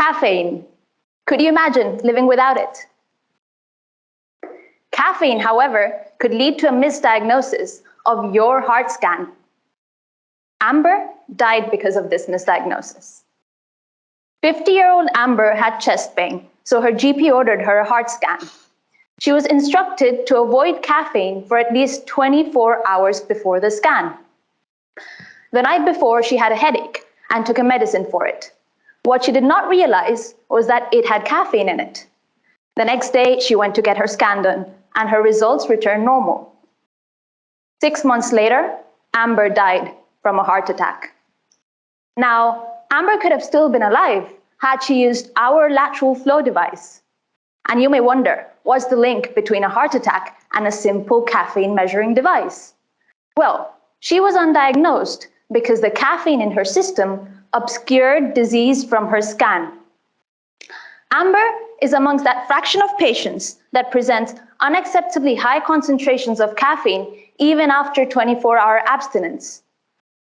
Caffeine. Could you imagine living without it? Caffeine, however, could lead to a misdiagnosis of your heart scan. Amber died because of this misdiagnosis. 50-year-old Amber had chest pain, so her GP ordered her a heart scan. She was instructed to avoid caffeine for at least 24 hours before the scan. The night before, she had a headache and took a medicine for it. What she did not realize was that it had caffeine in it. The next day, she went to get her scan done, and her results returned normal. 6 months later, Amber died from a heart attack. Now, Amber could have still been alive had she used our lateral flow device. And you may wonder, what's the link between a heart attack and a simple caffeine measuring device? Well, she was undiagnosed because the caffeine in her system obscured disease from her scan. Amber is amongst that fraction of patients that present unacceptably high concentrations of caffeine even after 24-hour abstinence.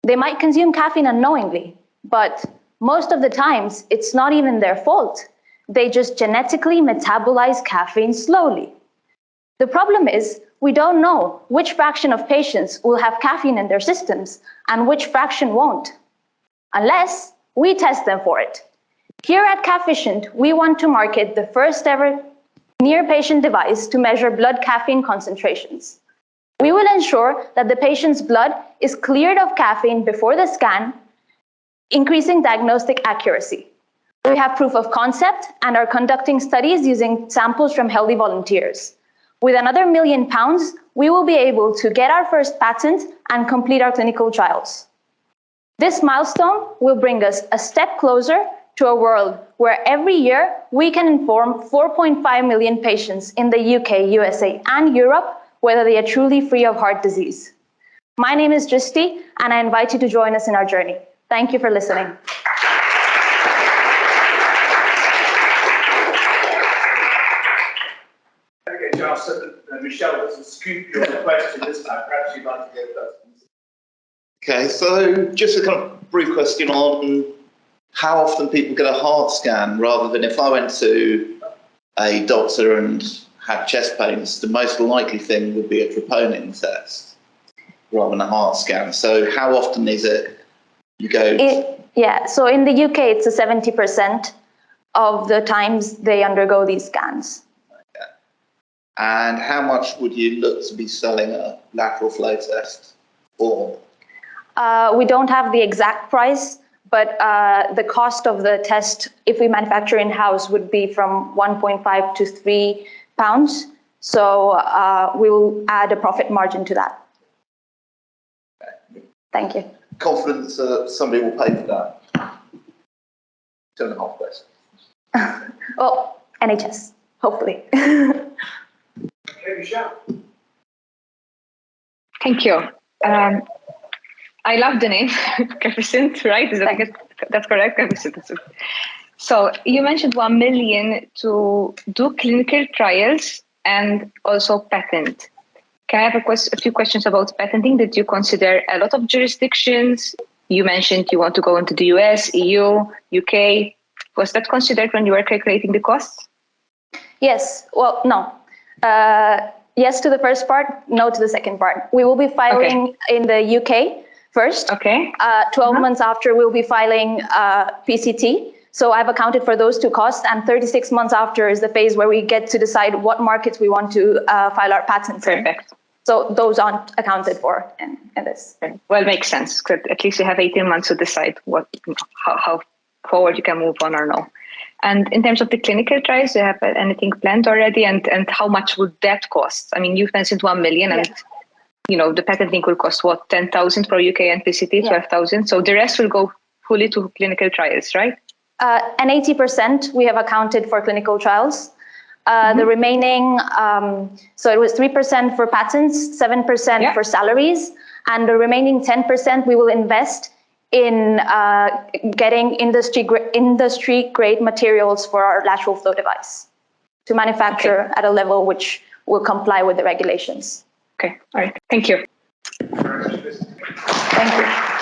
They might consume caffeine unknowingly, but most of the times it's not even their fault. They just genetically metabolize caffeine slowly. The problem is we don't know which fraction of patients will have caffeine in their systems and which fraction won't, unless we test them for it. Here at Caffficient, we want to market the first ever near-patient device to measure blood caffeine concentrations. We will ensure that the patient's blood is cleared of caffeine before the scan, increasing diagnostic accuracy. We have proof of concept and are conducting studies using samples from healthy volunteers. With another £1 million, we will be able to get our first patent and complete our clinical trials. This milestone will bring us a step closer to a world where every year we can inform 4.5 million patients in the UK, USA, and Europe whether they are truly free of heart disease. My name is Dristi, and I invite you to join us in our journey. Thank you for listening. Okay, Charles, so Michelle doesn't scoop you on the question this time. Perhaps you'd like to go first. Okay, so just a kind of brief question on how often people get a heart scan, rather than if I went to a doctor and had chest pains, the most likely thing would be a troponin test rather than a heart scan. So how often is it you go? Yeah, so in the UK, it's 70% of the times they undergo these scans. Okay. And how much would you look to be selling a lateral flow test for? We don't have the exact price, but the cost of the test, if we manufacture in-house, would be from 1.5 to £3. So we will add a profit margin to that. Okay. Thank you. Confident that somebody will pay for that? 2.5 questions. Well, NHS, hopefully. Okay, Michelle. Thank you. I love the name, Caffficient, right? That's correct, Caffficient. So you mentioned 1 million to do clinical trials and also patent. Can I have a few questions about patenting? Did you consider a lot of jurisdictions? You mentioned you want to go into the US, EU, UK. Was that considered when you were calculating the costs? Yes, well, no. Yes to the first part, no to the second part. We will be filing in the UK first. Okay. 12 months after, we'll be filing PCT. So I've accounted for those two costs, and 36 months after is the phase where we get to decide what markets we want to file our patents in. Perfect. So those aren't accounted for in this. Well, makes sense. At least you have 18 months to decide how forward you can move on or no. And in terms of the clinical trials, do you have anything planned already? And how much would that cost? I mean, you've mentioned 1 million, and you know the patenting will cost what, 10,000 for UK and PCT, 12,000. So the rest will go fully to clinical trials, right? And 80% we have accounted for clinical trials. The remaining, so it was 3% for patents, 7% for salaries, and the remaining 10% we will invest in getting industry-grade materials for our lateral flow device to manufacture at a level which will comply with the regulations. Okay, all right. Thank you. Thank you.